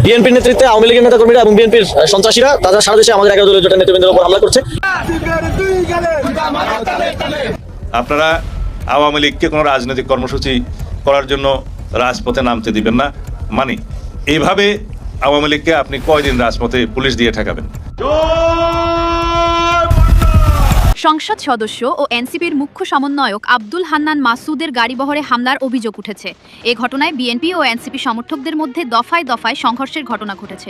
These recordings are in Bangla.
বিএনপির নেতৃত্বে আওয়ামী লীগের নেতাকর্মীরা এবং বিএনপির সন্ত্রাসীরা তারা সারা দেশে আমাদের 11 দলীয় জোটের নেতৃবৃন্দের উপর হামলা করছে। আপনারা আওয়ামী লীগকে কোনো রাজনৈতিক কর্মসূচি করার জন্য রাজপথে নামতে দিবেন না। মানে এইভাবে আওয়ামী লীগকে আপনি কয়দিন রাজপথে পুলিশ দিয়ে ঠেকাবেন? সংসদ সদস্য ও এনসিপির মুখ্য সমন্বয়ক আব্দুল হান্নান মাসুদের গাড়িবহরে হামলার অভিযোগ উঠেছে। এ ঘটনায় বিএনপি ও এনসিপি সমর্থকদের মধ্যে দফায় দফায় সংঘর্ষের ঘটনা ঘটেছে।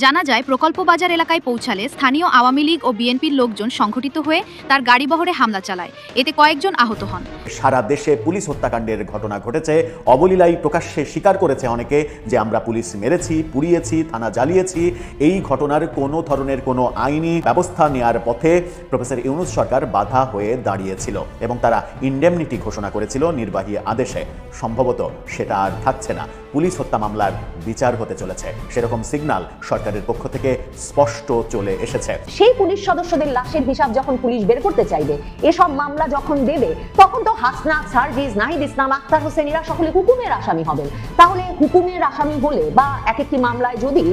জানা যায়, প্রকল্প বাজার এলাকায় পৌঁছালে স্থানীয় আওয়ামী লীগ ও বিএনপির লোকজন সংঘটিত হয়ে তার গাড়িবহরে হামলা চালায়। এতে কয়েকজন আহত হন। সারা দেশে পুলিশ হত্যাকাণ্ডের ঘটনা ঘটেছে। অবলীলায় প্রকাশ্যে স্বীকার করেছে অনেকে যে আমরা পুলিশ মেরেছি, পুড়িয়েছি, থানা জ্বালিয়েছি। এই ঘটনার কোনো ধরনের কোনো আইনি ব্যবস্থা নেওয়ার পথে প্রফেসর ইউনূস সরকার বাধা হয়ে দাঁড়িয়েছিল এবং তারা ইন্ডেমনিটি ঘোষণা করেছিল নির্বাহী আদেশে। সম্ভবত সেটা আর থাকছে না। পুলিশ হত্যা মামলার বিচার হতে চলেছে, সেরকম সিগন্যাল সরকারের পক্ষ থেকে স্পষ্ট চলে এসেছে। সেই পুলিশ সদস্যদের লাশের হিসাব যখন পুলিশ বের করতে চাইবে, এসব মামলা যখন দেবে, তখন তো হাসনাত, সার্জিস, নাহিদ ইসলাম, আক্তার হোসেন এরা সকলে হুকুমের আসামি হবেন। তাহলে হুকুমের আসামি হলে বা এক একটি মামলায় যদি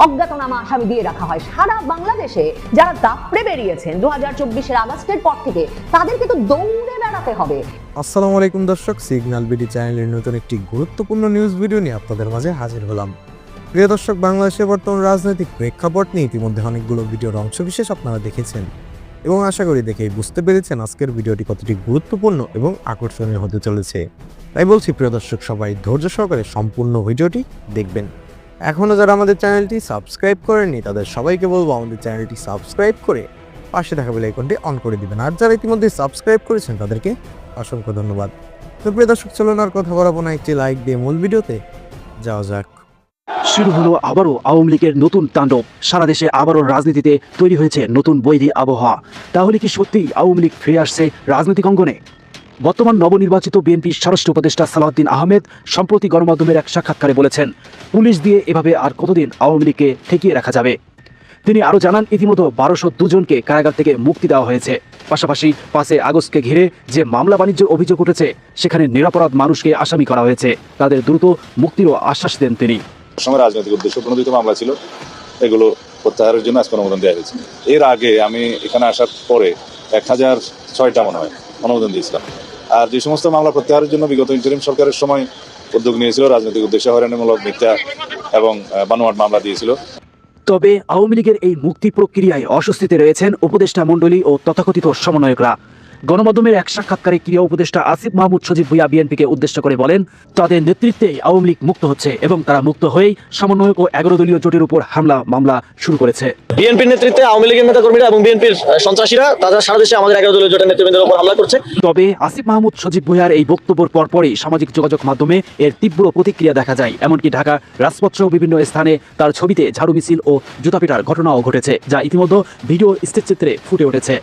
অজ্ঞাতনামা আসামি দিয়ে রাখা হয়, সারা বাংলাদেশে যারা দাপড়ে বেরিয়েছেন 2024 আগস্টের পর থেকে, তাদেরকে তো দৌড়ে বেড়াতে হবে। আসসালামু আলাইকুম দর্শক, সিগন্যাল বিডি চ্যানেলের নতুন একটি গুরুত্বপূর্ণ নিউজ ভিডিও নিয়ে আপনাদের মাঝে হাজির হলাম। প্রিয় দর্শক, বাংলাদেশের বর্তমান রাজনৈতিক প্রেক্ষাপট নিয়ে ইতিমধ্যে অনেকগুলো ভিডিওর অংশবিশেষ আপনারা দেখেছেন এবং আশা করি দেখেই বুঝতে পেরেছেন আজকের ভিডিওটি কতটি গুরুত্বপূর্ণ এবং আকর্ষণীয় হতে চলেছে। তাই বলছি প্রিয় দর্শক, সবাই ধৈর্য সহকারে সম্পূর্ণ ভিডিওটি দেখবেন। এখনও যারা আমাদের চ্যানেলটি সাবস্ক্রাইব করেননি তাদের সবাইকে বলবো আমাদের চ্যানেলটি সাবস্ক্রাইব করে পাশে থাকা বেল আইকনটি অন করে দিবেন। আর যারা ইতিমধ্যে সাবস্ক্রাইব করেছেন তাদেরকে অসংখ্য ধন্যবাদ। তো প্রিয় দর্শক, চলুন আর কথা বলবো না, একটি লাইক দিয়ে মূল ভিডিওতে যাওয়া যাক। শুরু হলো আবারও আওয়ামী লীগের নতুন তাণ্ডব। সারা দেশে আবারও রাজনীতিতে তৈরি হয়েছে নতুন বৈরী আবহাওয়া। তাহলে কি সত্যি আওয়ামী লীগ ফিরে আসছে রাজনৈতিক অঙ্গনে? বর্তমান নবনির্বাচিত বিএনপি স্বরাষ্ট্র উপদেষ্টা সালাউদ্দিন আহমেদ সম্প্রতি গণমাধ্যমের এক সাক্ষাৎকারে বলেছেন, পুলিশ দিয়ে এভাবে আর কতদিন আওয়ামী লীগকে ঠেকিয়ে রাখা যাবে। তিনি আরও জানান, ইতিমধ্যে 1202 জনকে কারাগার থেকে মুক্তি দেওয়া হয়েছে। পাশাপাশি 5 আগস্টকে ঘিরে যে মামলা বাণিজ্যের অভিযোগ উঠেছে, সেখানে নিরপরাধ মানুষকে আসামি করা হয়েছে। তাদের দ্রুত মুক্তিরও আশ্বাস দেন তিনি। সঙ্গে রাজনৈতিক উদ্দেশ্য প্রণোদিত মামলা ছিল, এগুলো প্রত্যাহারের জন্য আজকে অনুমোদন দেওয়া হয়েছে। এর আগে আমি এখানে আসার পরে 1006টা মনে হয় অনুমোদন দিয়েছিলাম। আর যে সমস্ত মামলা প্রত্যাহারের জন্য বিগত ইন্টারিম সরকারের সময় উদ্যোগ নিয়েছিল, রাজনৈতিক উদ্দেশ্যে হয়রানিমূলক, মিথ্যা এবং বানোয়াট মামলা দিয়েছিল। তবে আওয়ামী লীগের এই মুক্তি প্রক্রিয়ায় অস্বস্তিতে রয়েছেন উপদেষ্টা মণ্ডলী ও তথাকথিত সমন্বয়করা। গণমাধ্যমের এক সাক্ষাৎকারে ক্রীড়া উপদেষ্টা আসিফ মাহমুদ সজীব ভুঁইয়া বিএনপিকে উদ্দেশ্য করে বলেন, তাদের নেতৃত্বেই আওয়ামী লীগ মুক্ত হচ্ছে এবং তারা মুক্ত হয়েই সমন্বয়ক ও 11 দলীয় জোটের উপর হামলা মামলা শুরু করেছে। বিএনপির নেতৃত্বে আওয়ামী লীগের নেতাকর্মীরা এবং বিএনপির সন্ত্রাসীরা তারা সারা দেশে আমাদের 11 দলীয় জোটের নেতৃবৃন্দের উপর হামলা করছে। তবে আসিফ মাহমুদ সজীব ভুঁইয়ার এই বক্তব্যের পরপরই সামাজিক যোগাযোগ মাধ্যমে এর তীব্র প্রতিক্রিয়া দেখা যায়। এমনকি ঢাকা রাজপথসহ বিভিন্ন স্থানে তার ছবিতে ঝাড়ু মিছিল ও জুতাপিটার ঘটনাও ঘটেছে, যা ইতিমধ্যে ভিডিও স্থিরচিত্রে ফুটে উঠেছে।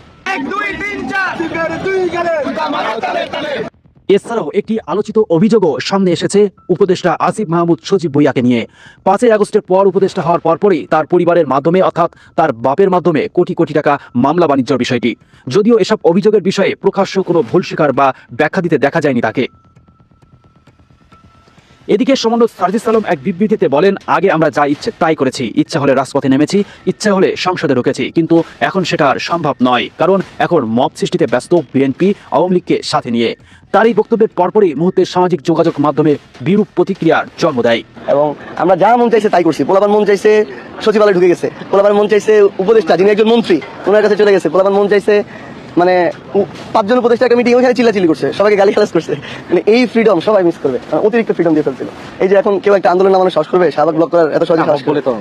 এছাড়াও একটি আলোচিত অভিযোগও সামনে এসেছে উপদেষ্টা আসিফ মাহমুদ সজীব ভুঁইয়াকে নিয়ে। 5 আগস্টের পর উপদেষ্টা হওয়ার পরপরই তার পরিবারের মাধ্যমে, অর্থাৎ তার বাপের মাধ্যমে কোটি কোটি টাকা মামলা বাণিজ্যের বিষয়টি। যদিও এসব অভিযোগের বিষয়ে প্রকাশ্য কোনো ভুল স্বীকার বা ব্যাখ্যা দিতে দেখা যায়নি তাকে। এদিকে সমন্বয়ক সার্জিস আলম এক বিবৃতিতে বলেন, আগে আমরা যা ইচ্ছে তাই করেছি, ইচ্ছা হলে রাজপথে নেমেছি, ইচ্ছা হলে সংসদে ঢুকেছি, কিন্তু এখন সেটা আর সম্ভব নয়, কারণ এখন মব সৃষ্টিতে ব্যস্ত বিএনপি আওয়ামী লীগকে সাথে নিয়ে। তার এই বক্তব্যের পরপরই মুহূর্তে সামাজিক যোগাযোগ মাধ্যমে বিরূপ প্রতিক্রিয়ার জন্ম দেয়। এবং আমরা যা মন চাইছে তাই করছি। পোলাপান মন চাইছে সচিবালয়ে ঢুকে গেছে, পোলাপান মন চাইছে উপদেষ্টা যিনি একজন মন্ত্রী ওনার কাছে চলে গেছে, পোলাপান মন চাইছে মানে 5 জন উপদেষ্টা একটা মিটিং ওখানে চিল্লাচিল্লি করছে, সবাইকে গালি খালাস করছে। মানে এই ফ্রিডম সবাই মিস করবে, অতিরিক্ত ফ্রিডম দিয়ে ফেলছিল। এই যে এখন কেউ একটা আন্দোলন নামানো সাহস করবে, শাহবাগ ব্লক করার এত সহজে সাহস করবে তো?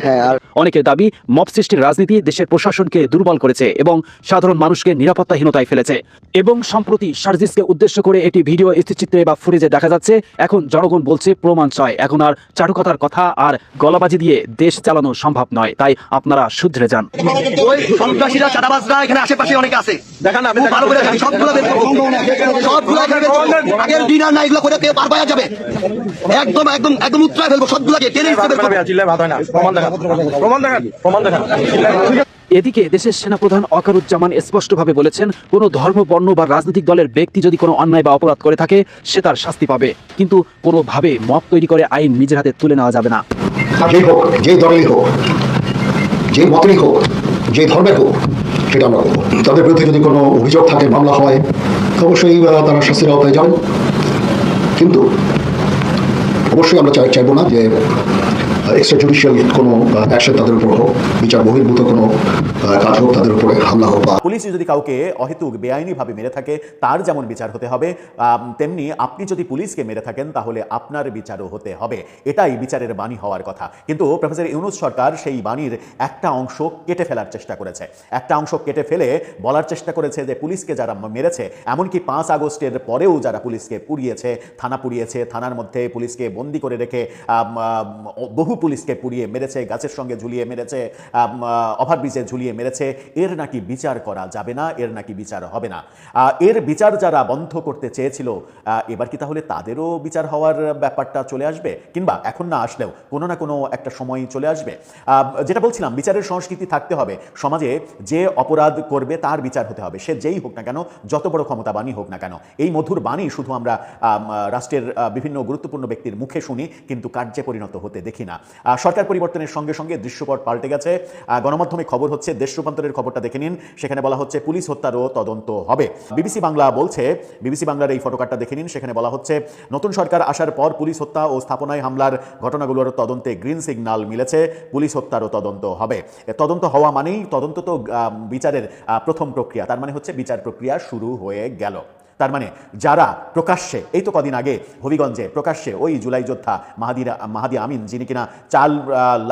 হ্যাঁ। আর অনেকের দাবি, মব সৃষ্টির রাজনীতি দেশের প্রশাসনকে দুর্বল করেছে এবং সাধারণ মানুষকে নিরাপত্তাহীনতায় ফেলেছে। এবং সম্প্রতি সার্জিসকে উদ্দেশ্য করে একটি ভিডিও স্থিরচিত্রে বা ফুটেজে দেখা যাচ্ছে, এখন জনগণ বলছে প্রমাণ চাই, এখন আর চাটুকথার কথা আর গলাবাজি দিয়ে দেশ চালানো সম্ভব নয়, তাই আপনারা শুধরে যান। সন্ত্রাসীরা, চাঁদাবাজরা এখানে আশেপাশে অনেক আছে, দেখান না ভালো করে সবগুলো বের করব, সবগুলো আগের ডিনার না এগুলো করে কে পার পাওয়া যাবে, একদম একদম একদম উত্তরায় ফেলবো সবগুলোকে, টেনে বের করব। চিল্লায় ভাত হয় না, প্রমাণ দেখান, প্রমাণ দেখান, প্রমাণ দেখান। এদিকে দেশের সেনাপ্রধান ওয়াকারুজ্জামান স্পষ্টভাবে বলেছেন, কোনো ধর্ম, বর্ণ বা রাজনৈতিক দলের ব্যক্তি যদি কোনো অন্যায় বা অপরাধ করে থাকে সে তার শাস্তি পাবে, কিন্তু কোনোভাবে মব তৈরি করে আইন নিজের হাতে তুলে নেওয়া যাবে না। যেই হোক, যেই দলেরই হোক, যে মতেরই হোক, যে ধর্মের হোক, সেটা আমরা করবো। তাদের বিরুদ্ধে যদি কোনো অভিযোগ থাকে, মামলা হয়, অবশ্যই তারা শাস্তির আওতায় যাবেন। কিন্তু অবশ্যই আমরা চাইবো না যে এক্সট্রা জুডিশিয়াল কোনো অ্যাকশন তাদের উপর হোক, বিচার বহির্ভূত কোনো কাজ হোক, তাদের উপরে হামলা হোক। পুলিশ যদি কাউকে অহেতুক বেআইনিভাবে মেরে থাকে তার যেমন বিচার হতে হবে, তেমনি আপনি যদি পুলিশকে মেরে থাকেন তাহলে আপনার বিচারও হতে হবে। এটাই বিচারের বাণী হওয়ার কথা। কিন্তু প্রফেসর ইউনূস সরকার সেই বাণীর একটা অংশ কেটে ফেলার চেষ্টা করেছে। একটা অংশ কেটে ফেলে বলার চেষ্টা করেছে যে পুলিশকে যারা মেরেছে, এমনকি 5 আগস্টের পরেও যারা পুলিশকে পুড়িয়েছে, থানা পুড়িয়েছে, থানার মধ্যে পুলিশকে বন্দি করে রেখে বহু পুলিশকে পুড়িয়ে মেরেছে, গাছের সঙ্গে ঝুলিয়ে মেরেছে, ওভারব্রিজে ঝুলিয়ে মেরেছে, এর নাকি বিচার করা যাবে না, এর নাকি বিচার হবে না। এর বিচার যারা বন্ধ করতে চেয়েছিল, এবার কি তাহলে তাদেরও বিচার হওয়ার ব্যাপারটা চলে আসবে? কিংবা এখন না আসলেও কোনো না কোনো একটা সময় চলে আসবে? যেটা বলছিলাম, বিচারের সংস্কৃতি থাকতে হবে সমাজে। যে অপরাধ করবে তার বিচার হতে হবে, সে যেই হোক না কেন, যত বড় ক্ষমতাবানই হোক না কেন। এই মধুর বাণী শুধু আমরা রাষ্ট্রের বিভিন্ন গুরুত্বপূর্ণ ব্যক্তির মুখে শুনি, কিন্তু কার্যে পরিণত হতে দেখি না। সরকার পরিবর্তনের সঙ্গে সঙ্গে দৃশ্যপট পাল্টে গেছে। গণমাধ্যমে খবর হচ্ছে, দেশ রূপান্তরের খবরটা দেখে নিন, সেখানে বলা হচ্ছে পুলিশ হত্যারও তদন্ত হবে। বিবিসি বাংলা বলছে, বিবিসি বাংলার এই ফটোকার্ডটা দেখে নিন, সেখানে বলা হচ্ছে নতুন সরকার আসার পর পুলিশ হত্যা ও স্থাপনায় হামলার ঘটনাগুলোর তদন্তে গ্রিন সিগন্যাল মিলেছে, পুলিশ হত্যারও তদন্ত হবে। তদন্ত হওয়া মানেই, তদন্ত তো বিচারের প্রথম প্রক্রিয়া, তার মানে হচ্ছে বিচার প্রক্রিয়া শুরু হয়ে গেল। তার মানে যারা প্রকাশ্যে, এই তো কদিন আগে হবিগঞ্জে প্রকাশ্যে ওই জুলাই যোদ্ধা মাহাদি আমিন, যিনি কিনা 4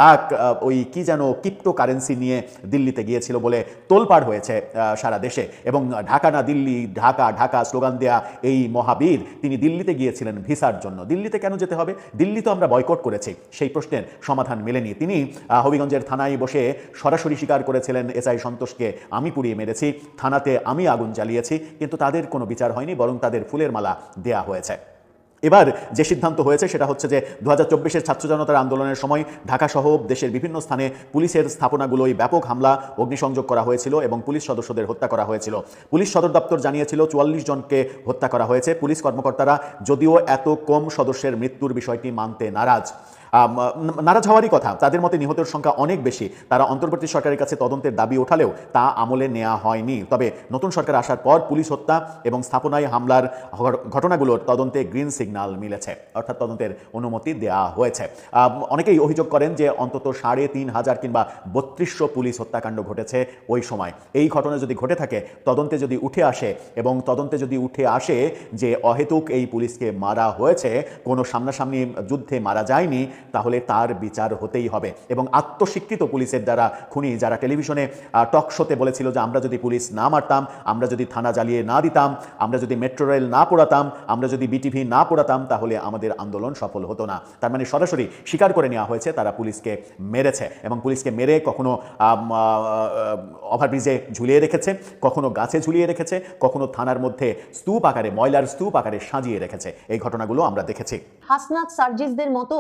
লাখ ওই কি যেন ক্রিপ্টো কারেন্সি নিয়ে দিল্লিতে গিয়েছিল বলে তোলপাড় হয়েছে সারা দেশে, এবং ঢাকা না দিল্লি, ঢাকা ঢাকা স্লোগান দেয়া এই মহাবীর, তিনি দিল্লিতে গিয়েছিলেন ভিসার জন্য। দিল্লিতে কেন যেতে হবে? দিল্লি তো আমরা বয়কট করেছি। সেই প্রশ্নের সমাধান মেলেনি। তিনি হবিগঞ্জের থানায় বসে সরাসরি স্বীকার করেছিলেন, এসআই সন্তোষকে আমি পুড়িয়ে মেরেছি, থানাতে আমি আগুন জ্বালিয়েছি, কিন্তু তাদের কোনো বিচার হয়নি, বরং তাদের ফুলের মালা দেয়া হয়েছে। এবার যে সিদ্ধান্ত হয়েছে সেটা হচ্ছে যে 2024-এর ছাত্র জনতার আন্দোলনের সময় ঢাকা সহ দেশের বিভিন্ন স্থানে পুলিশের স্থাপনাগুলোয় ব্যাপক হামলা, অগ্নিসংযোগ করা হয়েছিল এবং পুলিশ সদস্যদের হত্যা করা হয়েছিল। পুলিশ সদর দপ্তর জানিয়েছিল 44 জনকে হত্যা করা হয়েছে। পুলিশ কর্মকর্তারা যদিও এত কম সদস্যের মৃত্যুর বিষয়টি মানতে নারাজ হওয়ারই কথা। তাদের মতে নিহতের সংখ্যা অনেক বেশি। তারা অন্তর্বর্তী সরকারের কাছে তদন্তের দাবি ওঠালেও তা আমলে নেওয়া হয়নি। তবে নতুন সরকার আসার পর পুলিশ হত্যা এবং স্থাপনায় হামলার ঘটনাগুলোর তদন্তে গ্রিন সিগন্যাল মিলেছে, অর্থাৎ তদন্তের অনুমতি দেওয়া হয়েছে। অনেকেই অভিযোগ করেন যে অন্তত 3500 কিংবা 3200 পুলিশ হত্যাকাণ্ড ঘটেছে ওই সময়। এই ঘটনা যদি ঘটে থাকে, তদন্তে যদি উঠে আসে, এবং তদন্তে যদি উঠে আসে যে অহেতুক এই পুলিশকে মারা হয়েছে, কোনো সামনাসামনি যুদ্ধে মারা যায়নি, তাহলে তার বিচার হতেই হবে। এবং আত্মস্বীকৃত পুলিশের যারা খুনি, যারা টেলিভিশনে টক শোতে বলেছিল যে আমরা যদি পুলিশ না মারতাম, আমরা যদি থানা জ্বালিয়ে না দিতাম, আমরা যদি মেট্রো রেল না পোড়াতাম, আমরা যদি বিটিভি না পোড়াতাম, তাহলে আমাদের আন্দোলন সফল হতো না। তার মানে সরাসরি স্বীকার করে নেওয়া হয়েছে তারা পুলিশকে মেরেছে, এবং পুলিশকে মেরে কখনো ওভারব্রিজে ঝুলিয়ে রেখেছে, কখনো গাছে ঝুলিয়ে রেখেছে, কখনো থানার মধ্যে স্তূপ আকারে, ময়লার স্তূপ আকারে সাজিয়ে রেখেছে। এই ঘটনাগুলো আমরা দেখেছি। হাসনাত সার্জিসদের মতো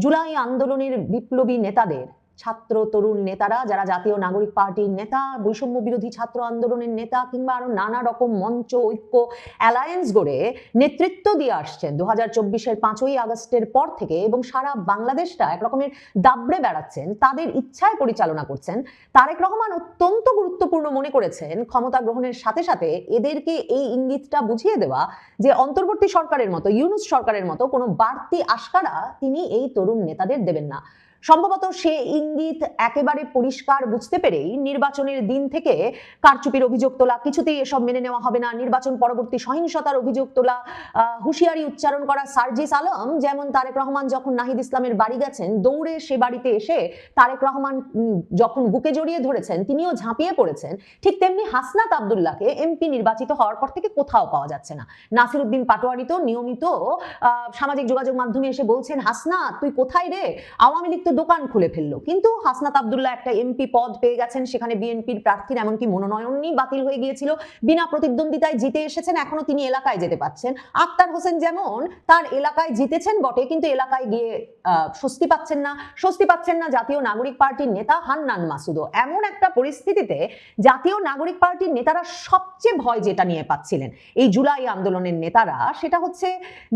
জুলাই আন্দোলনের বিপ্লবী নেতাদের, ছাত্র তরুণ নেতারা, যারা জাতীয় নাগরিক পার্টির নেতা, বৈষম্য বিরোধী ছাত্র আন্দোলনের নেতা, কিংবা আরো নানা রকম মঞ্চ, ঐক্য, অ্যালায়েন্স গড়ে নেতৃত্ব দিয়ে আসছেন 2024-এর 5ই আগস্টের পর থেকে, এবং সারা বাংলাদেশটা একরকমের দাবড়ে বেড়াচ্ছেন, তাদের ইচ্ছায় পরিচালনা করছেন। তারেক রহমান অত্যন্ত গুরুত্বপূর্ণ মনে করেছেন ক্ষমতা গ্রহণের সাথে সাথে এদেরকে এই ইঙ্গিতটা বুঝিয়ে দেওয়া যে অন্তর্বর্তী সরকারের মতো, ইউনূস সরকারের মতো কোনো বাড়তি আশকারা তিনি এই তরুণ নেতাদের দেবেন না। সম্ভবত সে ইঙ্গিত একেবারে পরিষ্কার বুঝতে পেরেই নির্বাচনের দিন থেকে কারচুপির অভিযোগ তোলা, কিছুতেই এসব মেনে নেওয়া হবে না, নির্বাচন পরবর্তী সহিংসতার অভিযোগ তোলা, হুঁশিয়ারি উচ্চারণ করা সার্জিস আলম, যেমন তারেক রহমান যখন নাহিদ ইসলামের বাড়ি গেছেন, দৌড়ে সে বাড়িতে এসে তারেক রহমান যখন বুকে জড়িয়ে ধরেছেন, তিনিও ঝাঁপিয়ে পড়েছেন, ঠিক তেমনি হাসনাত আব্দুল্লাহকে এমপি নির্বাচিত হওয়ার পর থেকে কোথাও পাওয়া যাচ্ছে না। নাসির উদ্দিন পাটোয়ারি তো নিয়মিত সামাজিক যোগাযোগ মাধ্যমে এসে বলছেন, হাসনাত তুই কোথায় রে, আওয়ামী লীগ দোকান খুলে ফেললো। কিন্তু হাসনাত আব্দুল্লাহ একটা এমপি পদ পেয়ে গেছেন, সেখানে বিএনপির প্রার্থীর এমনকি মনোনয়নই বাতিল হয়ে গিয়েছিল, বিনা প্রতিদ্বন্দ্বিতায় জিতে এসেছেন, এখনো তিনি এলাকায় যেতে পাচ্ছেন। আক্তার হোসেন যেমন তার এলাকায় জিতেছেন বটে, কিন্তু এলাকায় গিয়ে স্বস্তি পাচ্ছেন না জাতীয় নাগরিক পার্টির নেতা হান্নান মাসুদও। এমন একটা পরিস্থিতিতে জাতীয় নাগরিক পার্টির নেতারা সবচেয়ে ভয় যেটা নিয়ে পাচ্ছিলেন এই জুলাই আন্দোলনের নেতারা, সেটা হচ্ছে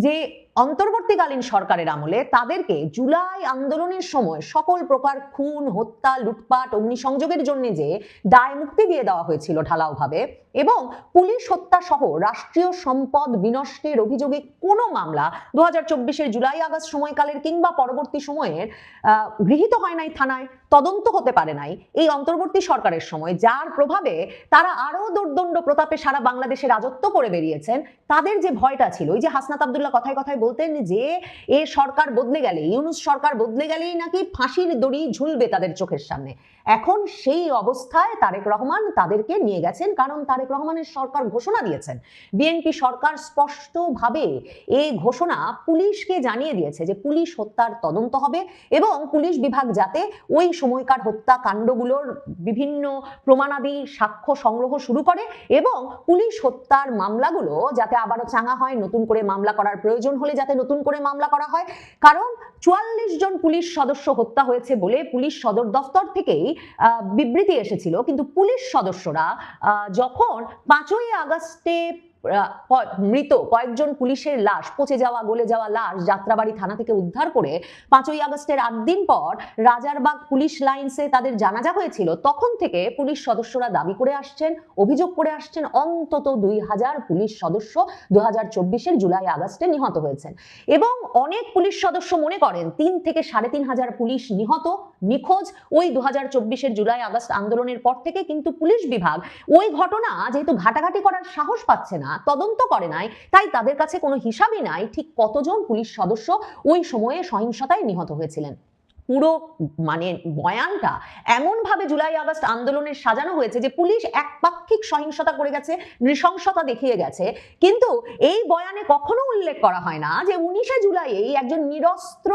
যে অন্তর্বর্তীকালীন সরকারের আমলে তাদেরকে জুলাই আন্দোলনের সময় সকল প্রকার খুন, হত্যা, লুটপাট, অগ্নিসংযোগের জন্য যে দায় মুক্তি দিয়ে দেওয়া হয়েছিল ঢালাওভাবে, এবং পুলিশ হত্যা সহ রাষ্ট্রীয় সম্পদ বিনষ্টের অভিযোগে কোনো মামলা 2024-এর জুলাই আগস্ট সময়কালের কিংবা পরবর্তী সময়ের গৃহীত হয় নাই থানায়, তদন্ত হতে পারে নাই এই অন্তর্বর্তী সরকারের সময়, যার প্রভাবে তারা আরো দোর্দণ্ড প্রতাপে সারা বাংলাদেশে রাজত্ব করে বেরিয়েছেন। তাদের যে ভয়টা ছিল, ওই যে হাসনাত আব্দুল্লাহ কথায় কথায় বলতেন যে এ সরকার বদলে গেলে, ইউনূস সরকার বদলে গেলেই নাকি ফাঁসির দড়ি ঝুলবে তাদের চোখের সামনে, এখন সেই অবস্থায় তারেক রহমান তাদেরকে নিয়ে গেছেন। কারণ তারেক রহমানের সরকার ঘোষণা দিয়েছেন, বিএনপি সরকার স্পষ্টভাবে এই ঘোষণা পুলিশকে জানিয়ে দিয়েছে যে পুলিশ হত্যার তদন্ত হবে এবং পুলিশ বিভাগ যাতে ওই সময়কার হত্যাকাণ্ডগুলোর বিভিন্ন প্রমাণাদি সাক্ষ্য সংগ্রহ শুরু করে এবং পুলিশ হত্যার মামলাগুলো যাতে আবারও চাঙা হয়, নতুন করে মামলা করার প্রয়োজন হলে যাতে নতুন করে মামলা করা হয়। কারণ 44 জন পুলিশ সদস্য হত্যা হয়েছে বলে পুলিশ সদর দফতর থেকেই বিবৃতি এসেছিল, কিন্তু পুলিশ সদস্যরা যখন 5ই আগস্টে মৃত কয়েকজন পুলিশের লাশ, পচে যাওয়া গলে যাওয়া লাশ যাত্রাবাড়ি থানা থেকে উদ্ধার করে 5ই আগস্টের 8 দিন পর রাজারবাগ পুলিশ লাইন্সে তাদের জানাজা হয়েছিল, তখন থেকে পুলিশ সদস্যরা দাবি করে আসছেন, অভিযোগ করে আসছেন অন্তত 2000 পুলিশ সদস্য 2024-এর জুলাই আগস্টে নিহত হয়েছেন। এবং অনেক পুলিশ সদস্য মনে করেন 3 থেকে 3500 পুলিশ নিহত, নিখোঁজ ওই 2024-এর জুলাই আগস্ট আন্দোলনের পর থেকে। কিন্তু পুলিশ বিভাগ ওই ঘটনা যেহেতু ঘাটাঘাটি করার সাহস পাচ্ছে না, তদন্ত করে নাই, তাই তাদের কাছে কোনো হিসাবই নাই ঠিক কতজন পুলিশ সদস্য ওই সময়ে সহিংসতায় নিহত হয়েছিলেন। পুরো মানে বয়ানটা এমন ভাবে জুলাই আগস্ট আন্দোলনের সাজানো হয়েছে যে পুলিশ একপাক্ষিক সহিংসতা করে গেছে, নৃশংসতা দেখিয়ে গেছে, কিন্তু এই বয়ানে কখনো উল্লেখ করা হয় না যে 19শে জুলাই একজন নিরস্ত্র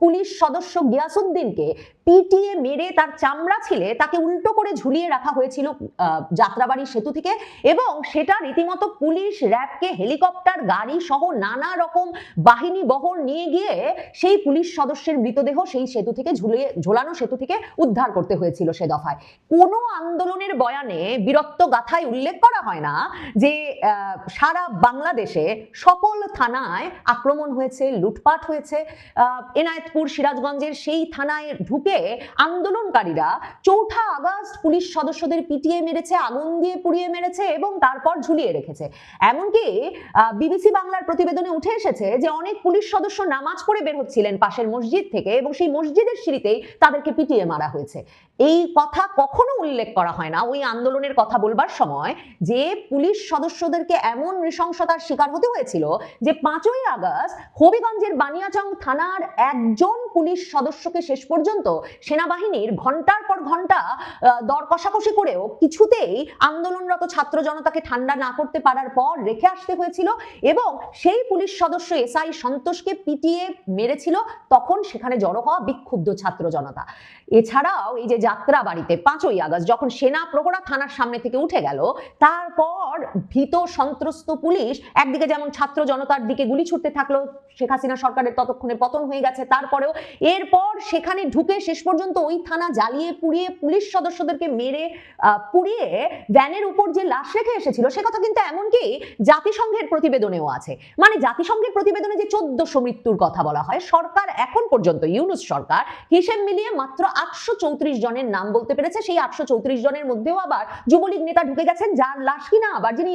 পুলিশ সদস্য গিয়াসউদ্দিনকে পিটিয়ে মেরে তার চামড়া ছিলে তাকে উল্টো করে ঝুলিয়ে রাখা হয়েছিল যাত্রাবাড়ি সেতু থেকে, এবং সেটা রীতিমতো পুলিশ, র্যাবকে হেলিকপ্টার, গাড়ি সহ নানা রকম বাহিনী বহর নিয়ে গিয়ে সেই পুলিশ সদস্যের মৃতদেহ সেই সেতু থেকে ঝোলানো সেতু থেকে উদ্ধার করতে হয়েছিল। সে দফায় কোনো আন্দোলনের বয়ানে বীরত্ব গাথায় উল্লেখ করা হয় না যে সারা বাংলাদেশে সকল থানায় আক্রমণ হয়েছে, লুটপাট হয়েছে। এনায়েতপুর, সিরাজগঞ্জের সেই থানায় ঢুকে আন্দোলনকারীরা 4ঠা আগস্ট পুলিশ সদস্যদের পিটিয়ে মেরেছে, আগুন দিয়ে পুড়িয়ে মেরেছে এবং তারপর ঝুলিয়ে রেখেছে। এমনকি বিবিসি বাংলার প্রতিবেদনে উঠে এসেছে যে অনেক পুলিশ সদস্য নামাজ পড়ে বের হচ্ছিলেন পাশের মসজিদ থেকে এবং সেই মসজিদের সিঁড়িতেই তাদেরকে পিটিয়ে মারা হয়েছে। এই কথা কখনো উল্লেখ করা হয় না ওই আন্দোলনের কথা বলবার সময় যে পুলিশ সদস্যদেরকে এমন নৃশংসতার শিকার হতে হয়েছিল যে 5ই আগস্ট হবিগঞ্জের বানিয়াচং থানার একজন পুলিশ সদস্যকে শেষ পর্যন্ত সেনাবাহিনীর ঘন্টার পর ঘন্টা দর কষাকষি করেও কিছুতেই আন্দোলনরত ছাত্র জনতাকে ঠান্ডা না করতে পারার পর রেখে আসতে হয়েছিল, এবং সেই পুলিশ সদস্য এসআই সন্তোষকে পিটিয়ে মেরেছিল তখন সেখানে জড়ো হওয়া বিক্ষুব্ধ ছাত্র জনতা। এছাড়াও এই যে যাত্রাবাড়িতে 5ই আগস্ট যখন সেনা প্রহরা থানার সামনে থেকে উঠে গেল, তারপর ভীত সন্ত্রস্ত পুলিশ একদিকে যেমন ছাত্র জনতার দিকে গুলি ছুটতে থাকলো, শেখ হাসিনা সরকারের ততক্ষণে পতন হয়ে গেছে, তারপরেও এরপর সেখানে ঢুকে শেষ পর্যন্ত ওই থানা জ্বালিয়ে পুড়িয়ে পুলিশ সদস্যদেরকে মেরে পুড়িয়ে ভ্যানের উপর যে লাশ রেখে এসেছিল সে কথা কিন্তু এমনকি জাতিসংঘের প্রতিবেদনেও আছে। মানে জাতিসংঘের প্রতিবেদনে যে 1400 মৃত্যুর কথা বলা হয়, সরকার এখন পর্যন্ত ইউনূস সরকার হিসেব মিলিয়ে মাত্র 834 জনের নাম বলতে পেরেছে। সেই 834 জনের মধ্যেও আবার যুবলীগ নেতা ঢুকে গেছেন, যার লাশ কিনা আবার যিনি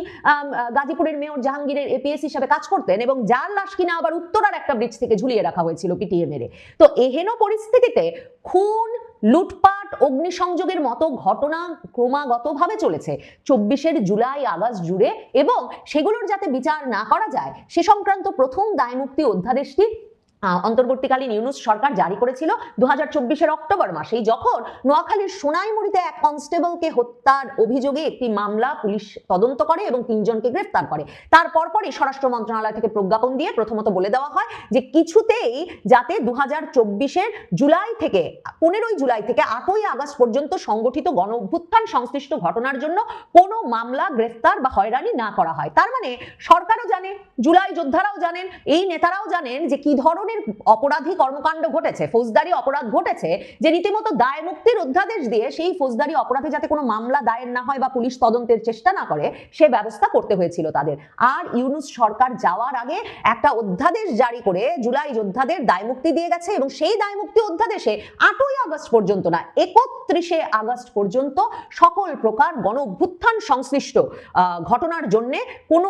গাজীপুরের মেয়র জাহাঙ্গীরের এপিএস হিসেবে কাজ করতেন এবং যার লাশ কিনা আবার উত্তরার একটা ব্রিজ থেকে ঝুলিয়ে রাখা হয়েছিল পিটিয়ে মেরে। তো এহেন পরিস্থিতিতে খুন, লুটপাট, অগ্নিসংযোগের মতো ঘটনা ক্রমাগতভাবে চলেছে 24-এর জুলাই আগস্ট জুড়ে, এবং সেগুলোর যাতে বিচার না করা যায় সে সংক্রান্ত প্রথম দায়মুক্তি অধ্যাদেশটি অন্তর্বর্তীকালীন ইউনূস সরকার জারি করেছিল 2024-এর অক্টোবর মাসেই, যখন নোয়াখালীর সোনাইমুড়িতে এক কনস্টেবলকে হত্যার অভিযোগে একটি মামলা পুলিশ তদন্ত করে এবং 3 জনকে গ্রেফতার করে। তার পরপরই স্বরাষ্ট্র মন্ত্রণালয় থেকে প্রজ্ঞাপন দিয়ে প্রথমত বলে দেওয়া হয় যে কিছুতেই যাতে 2024-এর জুলাই থেকে 15ই জুলাই থেকে 8ই আগস্ট পর্যন্ত সংগঠিত গণ অভ্যুত্থান সংশ্লিষ্ট ঘটনার জন্য কোনো মামলা, গ্রেফতার বা হয়রানি না করা হয়। তার মানে সরকারও জানে, জুলাই যোদ্ধারাও জানেন, এই নেতারাও জানেন যে কি ধরনের ধরনের অপরাধী কর্মকাণ্ড ঘটেছে, ফৌজদারি অপরাধ ঘটেছে, যে রীতিমতো দায় মুক্তির অধ্যাদেশ দিয়ে সেই ফৌজদারি অপরাধে যাতে কোনো মামলা দায়ের না হয় বা পুলিশ তদন্তের চেষ্টা না করে সে ব্যবস্থা করতে হয়েছিল তাদের। আর ইউনূস সরকার যাওয়ার আগে একটা অধ্যাদেশ জারি করে জুলাই যোদ্ধাদের দায় মুক্তি দিয়ে গেছে, এবং সেই দায় মুক্তি অধ্যাদেশে 8ই আগস্ট পর্যন্ত না 31শে আগস্ট পর্যন্ত সকল প্রকার গণ অভ্যুত্থান সংশ্লিষ্ট ঘটনার জন্য কোনো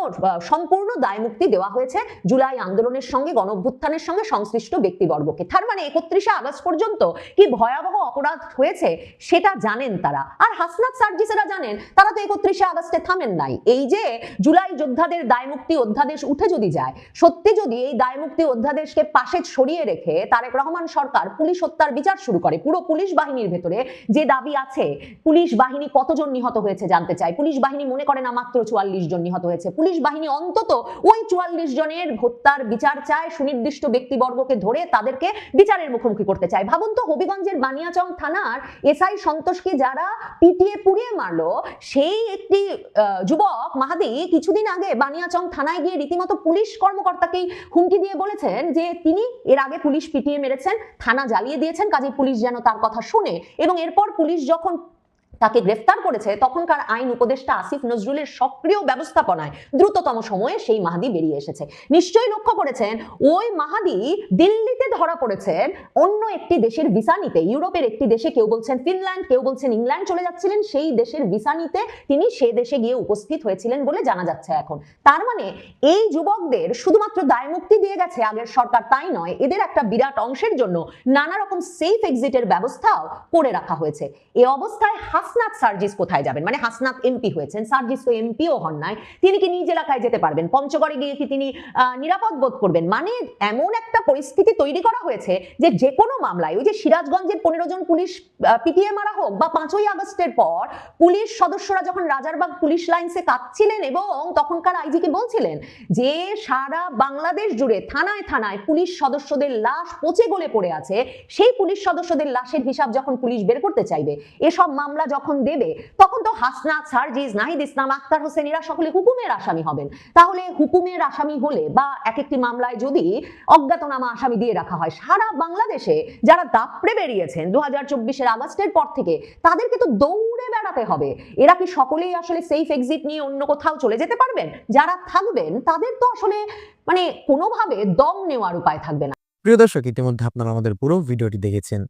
সম্পূর্ণ দায় মুক্তি দেওয়া হয়েছে জুলাই আন্দোলনের সঙ্গে গণ অভ্যুত্থানের সঙ্গে সংশ্লিষ্ট ব্যক্তিবর্গকে। তার মানে 31শে আগস্ট পর্যন্ত কি ভয়াবহ অপরাধ হয়েছে সেটা জানেন তারা। আর হাসনাত সার্জিসেরা জানেন, তারা তো 31শে আগস্টে থামেন নাই। এই যে জুলাই যোদ্ধাদের দায় মুক্তি অধ্যাদেশ উঠে যদি যায়, সত্যি যদি এই দায় মুক্তি অধ্যাদেশকে পাশে সরিয়ে রেখে তারেক রহমান সরকার পুলিশ হত্যার বিচার শুরু করে, পুরো পুলিশ বাহিনীর ভেতরে যে দাবি আছে, পুলিশ বাহিনী কতজন নিহত হয়েছে জানতে চায়, পুলিশ বাহিনী মনে করে না মাত্র 44 জন নিহত হয়েছে, পুলিশ বাহিনী অন্তত ওই 44 জনের হত্যার বিচার চায়, সুনির্দিষ্ট ব্যক্তিবর্গকে ধরে তাদেরকে বিচারের মুখোমুখি করতে চায়। ভাবুন তো, হবিগঞ্জের বানিয়াচং থানার এসআই সন্তোষকে যারা পিটিয়ে পুড়িয়ে মারলো, সেই একটি যুবক মাহাদি কিছুদিন আগে বানিয়াচং থানায় গিয়ে রীতিমতো পুলিশ কর্মকর্তাকেই হুমকি দিয়ে বলেছেন যে তিনি এর আগে পুলিশ পিটিয়ে মেরেছেন, থানা জ্বালিয়ে দিয়েছেন, কাজে পুলিশ যেন তার কথা শুনে। এবং এরপর পুলিশ যখন তাকে গ্রেফতার করেছে তখনকার আইন উপদেষ্টা আসিফ নজরুলের সক্রিয় ব্যবস্থাপনায় দ্রুততম সময়ে সেই মাহাদি বেরিয়ে এসেছে। নিশ্চয়ই লক্ষ্য করেছেন ওই মাহাদি দিল্লিতে ধরা পড়েছেন অন্য একটি দেশের ভিসা নিতে, ইউরোপের একটি দেশে, কেউ বলছেন ফিনল্যান্ড, কেউ বলছেন ইংল্যান্ড চলে যাচ্ছিলেন, সেই দেশের ভিসা নিতে তিনি সে দেশে গিয়ে উপস্থিত হয়েছিলেন বলে জানা যাচ্ছে এখন। তার মানে এই যুবকদের শুধুমাত্র দায় মুক্তি দিয়ে গেছে আগের সরকার তাই নয়, এদের একটা বিরাট অংশের জন্য নানা রকম সেফ এক্সিটের ব্যবস্থাও করে রাখা হয়েছে। এই অবস্থায় হাসনাত সার্জিস কোথায় যাবেন? মানে হাসনাত এমপি হয়েছেন, সার্জিস তো এমপিও হন নাই, তিনি কি নিজ এলাকায় যেতে পারবেন? পঞ্চগড়ে গিয়ে কি তিনি নিরাপদ বোধ করবেন? মানে এমন একটা পরিস্থিতি তৈরি করা হয়েছে যে যে কোনো মামলায়, ওই যে সিরাজগঞ্জের 15 জন পুলিশ পিটিয়ে মারা হোক, বা 5ই আগস্টের পর পুলিশ সদস্যরা যখন রাজারবাগ পুলিশ লাইন্সে কাঁদছিলেন এবং তখনকার আইজিকে বলছিলেন যে সারা বাংলাদেশ জুড়ে থানায় থানায় পুলিশ সদস্যদের লাশ পচে গলে পড়ে আছে, সেই পুলিশ সদস্যদের লাশের হিসাব যখন পুলিশ বের করতে চাইবে, এসব মামলা যখন দেবে, তখন তো হাসনাত, সার্জিস, নাহিদ ইসলাম, আক্তার হোসেন এরা সকলে হুকুমের আসামি হবেন। তাহলে হুকুমের আসামি হলে বা এক একটি মামলায় যদি অজ্ঞাতনামা আসামি দিয়ে রাখা হয়, সারা বাংলাদেশে যারা দাপড়ে বেরিয়েছেন 2024-এর আগস্টের পর থেকে, তাদেরকে তো দৌড়ে বেড়াতে হবে। এরা কি সকলেই আসলে সেফ এক্সিট নিয়ে অন্য কোথাও চলে যেতে পারবেন? যারা থাকবেন তাদের তো আসলে মানে কোনোভাবে দম নেওয়ার উপায় থাকবে না। প্রিয় দর্শক, ইতিমধ্যে আপনারা আমাদের পুরো ভিডিওটি দেখেছেন।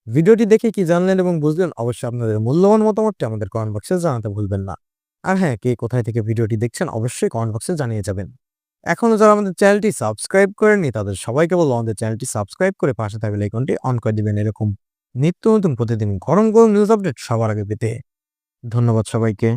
ভিডিওটি দেখে কি জানলেন এবং বুঝলেন, অবশ্যই আপনাদের মূল্যবান মতামতটি আমাদের কমেন্ট বক্সে জানাতে ভুলবেন না। আর হ্যাঁ, কে কোথায় থেকে ভিডিওটি দেখছেন অবশ্যই কমেন্ট বক্সে জানিয়ে যাবেন। এখনো যারা আমাদের চ্যানেলটি সাবস্ক্রাইব করেননি তাদের সবাইকে বলবো আমাদের চ্যানেলটি সাবস্ক্রাইব করে পাশে থাকা বেল আইকনটি অন করে দিবেন, এরকম নিত্য নতুন প্রতিদিন গরম গরম নিউজ আপডেট সবার আগে পেতে। ধন্যবাদ সবাইকে।